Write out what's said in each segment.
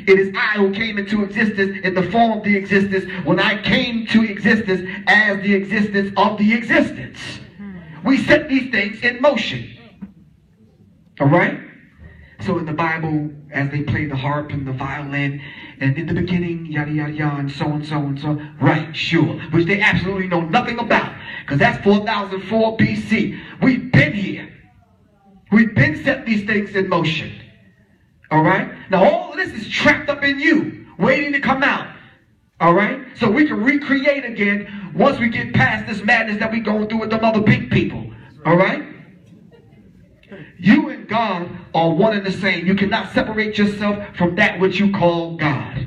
It is I who came into existence in the form of the existence when I came to existence as the existence of the existence. We set these things in motion. All right? So in the Bible, as they play the harp and the violin, and in the beginning, yada, yada, yada, and so and so and so, right, sure, which they absolutely know nothing about, because that's 4004 BC. We've been here. We've been set these things in motion. All right? Now all of this is trapped up in you, waiting to come out. All right? So we can recreate again once we get past this madness that we're going through with them other big people. All right? You and God are one and the same. You cannot separate yourself from that which you call God.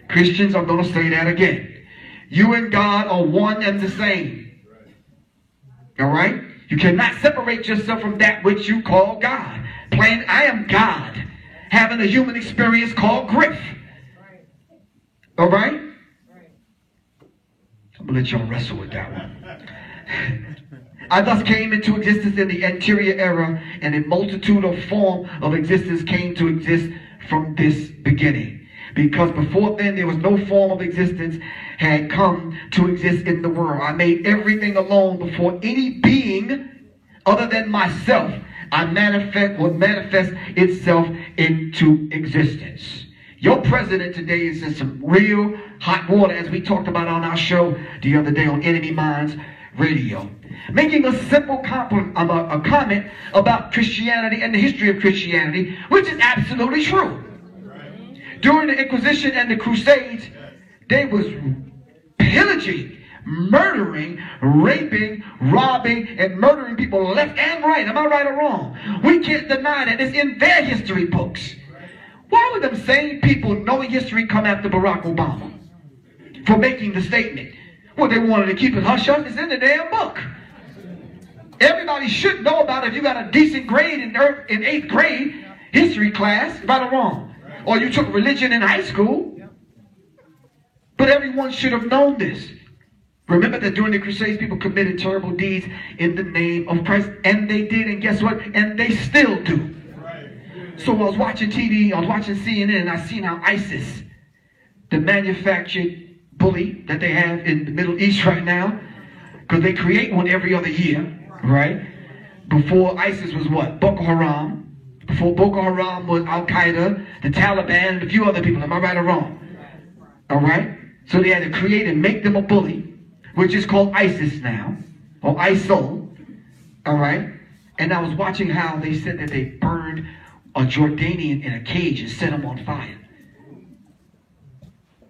Christians, I'm going to say that again. You and God are one and the same. All right? You cannot separate yourself from that which you call God. Plain, I am God, having a human experience called grief. All right? I'm going to let y'all wrestle with that one. I thus came into existence in the anterior era, and a multitude of form of existence came to exist from this beginning. Because before then there was no form of existence had come to exist in the world. I made everything alone before any being other than myself would manifest itself into existence. Your president today is in some real hot water, as we talked about on our show the other day on Enemy Minds Radio. Making a simple a comment about Christianity and the history of Christianity, which is absolutely true. During the Inquisition and the Crusades, they was pillaging, murdering, raping, robbing, and murdering people left and right. Am I right or wrong? We can't deny that. It's in their history books. Why would them same people knowing history come after Barack Obama for making the statement? Well, they wanted to keep it hush-hush. It's in the damn book. Everybody should know about it if you got a decent grade in 8th grade history class, right or wrong. Or you took religion in high school. But everyone should have known this. Remember that during the Crusades, people committed terrible deeds in the name of Christ. And they did, and guess what? And they still do. So I was watching TV, I was watching CNN, and I seen how ISIS, the manufactured bully that they have in the Middle East right now, because they create one every other year, right? Before ISIS was what? Boko Haram. Before Boko Haram was Al-Qaeda, the Taliban, and a few other people. Am I right or wrong? All right? So they had to create and make them a bully, which is called ISIS now, or ISIL. All right? And I was watching how they said that they burned a Jordanian in a cage and set him on fire.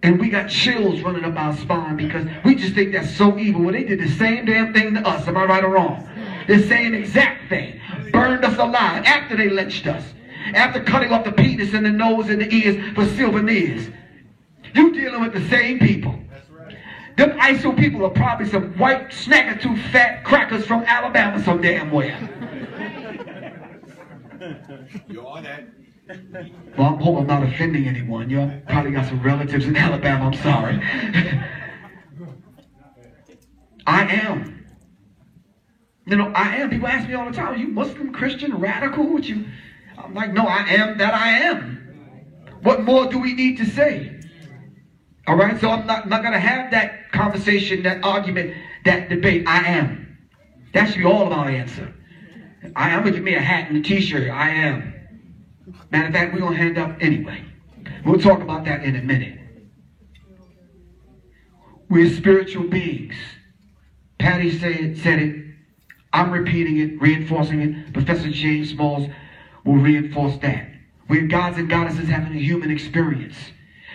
And we got chills running up our spine because we just think that's so evil. Well, they did the same damn thing to us. Am I right or wrong? The same exact thing. Burned us alive after they lynched us. After cutting off the penis and the nose and the ears for souvenirs. You dealing with the same people. Them ISIL people are probably some white snacker-tooth fat crackers from Alabama some damn where. You're on that. Well, I hope I'm not offending anyone. Y'all probably got some relatives in Alabama. I'm sorry. I am. You know, I am. People ask me all the time, are you Muslim, Christian, radical? What you? I'm like, no, I am that I am. What more do we need to say? All right, so I'm not going to have that conversation, that argument, that debate. I am. That should be all of our answer. I am. Give me a hat and a t-shirt. I am. Matter of fact, we're going to hand up anyway. We'll talk about that in a minute. We're spiritual beings. Patty said it. I'm repeating it, reinforcing it. Professor James Smalls will reinforce that. We're gods and goddesses having a human experience.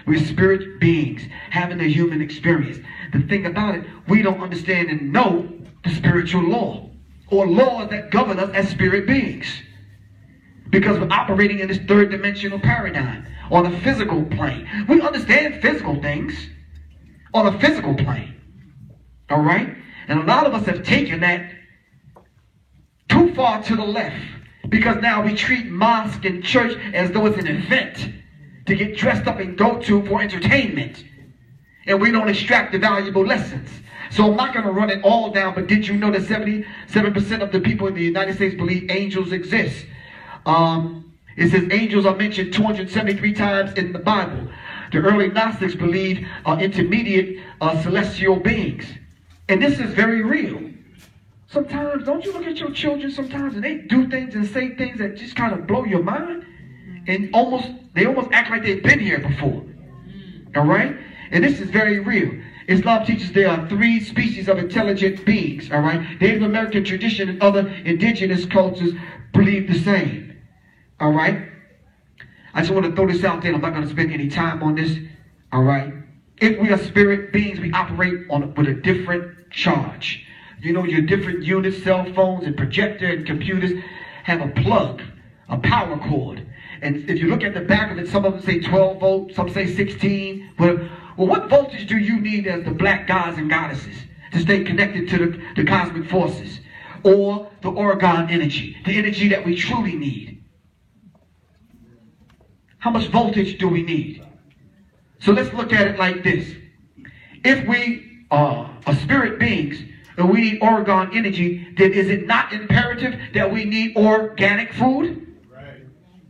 We're spirit beings having a human experience. The thing about it, we don't understand and know the spiritual law or laws that govern us as spirit beings. Because we're operating in this third dimensional paradigm on a physical plane. We understand physical things on a physical plane. All right? And a lot of us have taken that too far to the left. Because now we treat mosque and church as though it's an event to get dressed up and go to for entertainment. And we don't extract the valuable lessons. So I'm not going to run it all down, but did you know that 77% of the people in the United States believe angels exist? It says angels are mentioned 273 times in the Bible. The early Gnostics believed intermediate celestial beings. And this is very real. Sometimes, don't you look at your children sometimes and they do things and say things that just kind of blow your mind? And they almost act like they've been here before. All right? And this is very real. Islam teaches there are 3 species of intelligent beings. All right? Native American tradition and other indigenous cultures believe the same. All right? I just want to throw this out there. I'm not going to spend any time on this. All right? If we are spirit beings, we operate with a different charge. You know, your different units, cell phones and projector and computers have a plug, a power cord. And if you look at the back of it, some of them say 12 volts, some say 16. Well, what voltage do you need as the black gods and goddesses to stay connected to the cosmic forces? Or the orgone energy, the energy that we truly need? How much voltage do we need? So let's look at it like this. If we are spirit beings and we need orgone energy, then is it not imperative that we need organic food? Right.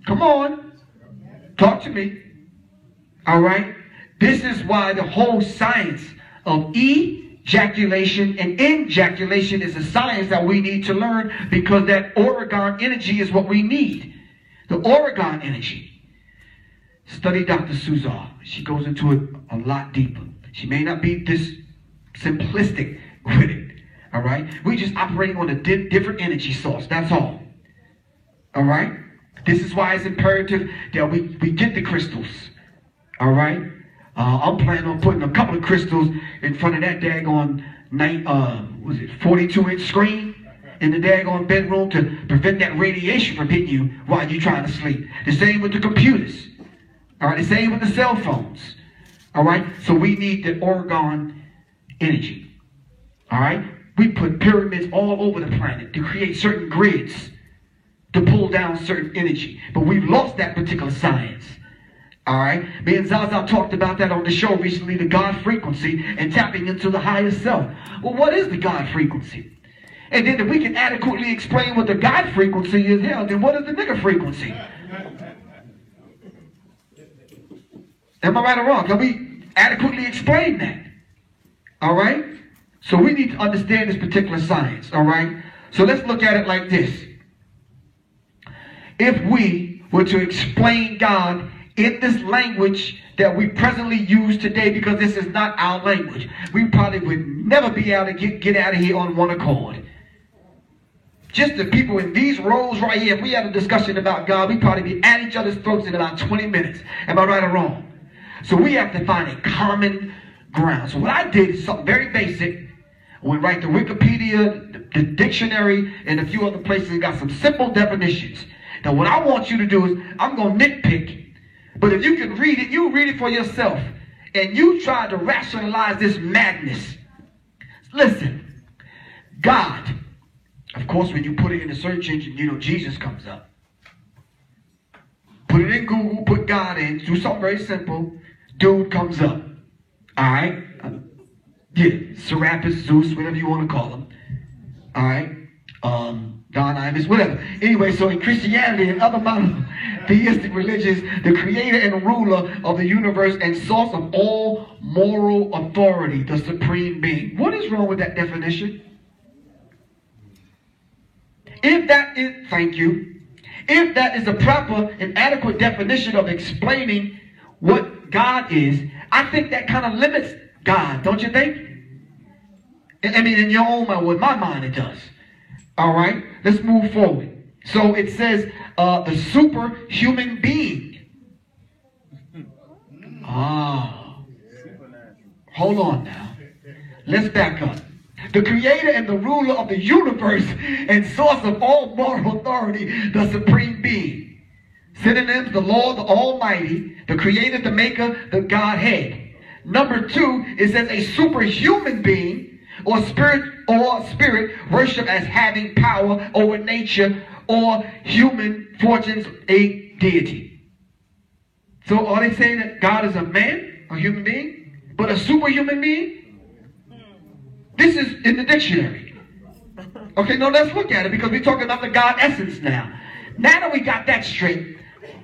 Come on. Talk to me. All right. This is why the whole science of ejaculation and ejaculation is a science that we need to learn, because that orgone energy is what we need. The orgone energy. Study Dr. Suzar. She goes into it a lot deeper. She may not be this simplistic with it. All right? We're just operating on a different energy source. That's all. All right? This is why it's imperative that we get the crystals. All right? I'm planning on putting a couple of crystals in front of that daggone 42-inch screen in the daggone bedroom to prevent that radiation from hitting you while you're trying to sleep. The same with the computers. All right? The same with the cell phones. All right? So we need the orgone energy. All right? We put pyramids all over the planet to create certain grids to pull down certain energy. But we've lost that particular science. All right? Me and Zaza talked about that on the show recently, the God frequency and tapping into the higher self. Well, what is the God frequency? And then if we can adequately explain what the God frequency is, hell, then what is the nigger frequency? Am I right or wrong? Can we adequately explain that? All right? So we need to understand this particular science, all right? So let's look at it like this. If we were to explain God in this language that we presently use today, because this is not our language, we probably would never be able to get out of here on one accord. Just the people in these rows right here, if we had a discussion about God, we'd probably be at each other's throats in about 20 minutes. Am I right or wrong? So we have to find a common ground. So what I did is something very basic. We write the Wikipedia, the dictionary, and a few other places, and got some simple definitions. Now what I want you to do is, I'm going to nitpick. But if you can read it, you read it for yourself. And you try to rationalize this madness. Listen, God, of course, when you put it in the search engine, you know, Jesus comes up. Put it in Google, put God in, do something very simple. Dude comes up. All right? Yeah, Serapis, Zeus, whatever you want to call him. All right? Don Imus, whatever. Anyway, so in Christianity and other monotheistic religions, the creator and ruler of the universe and source of all moral authority, the supreme being. What is wrong with that definition? If that is, thank you. If that is a proper and adequate definition of explaining what God is, I think that kind of limits God, don't you think? I mean, in your own mind, with my mind, it does. All right, let's move forward. So it says the superhuman being. Hold on now. Let's back up. The creator and the ruler of the universe and source of all moral authority, the supreme being. Synonyms: the Lord, the Almighty, the creator, the maker, the Godhead. Number 2, it says a superhuman being or spirit worship as having power over nature or human fortunes, a deity. So are they saying that God is a man, a human being, but a superhuman being? This is in the dictionary. Okay, now let's look at it, because we're talking about the God essence now. Now that we got that straight,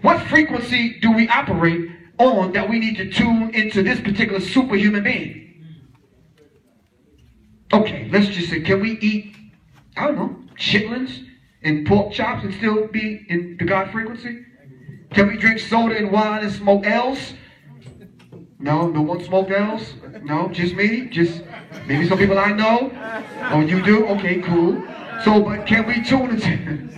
What frequency do we operate on that we need to tune into this particular superhuman being? Okay, let's just say, can we eat, I don't know, chitlins and pork chops and still be in the God frequency? Can we drink soda and wine and smoke L's? No, no one smoked L's? No, just me? Just maybe some people I know? Oh, you do? Okay, cool. So, but can we tune into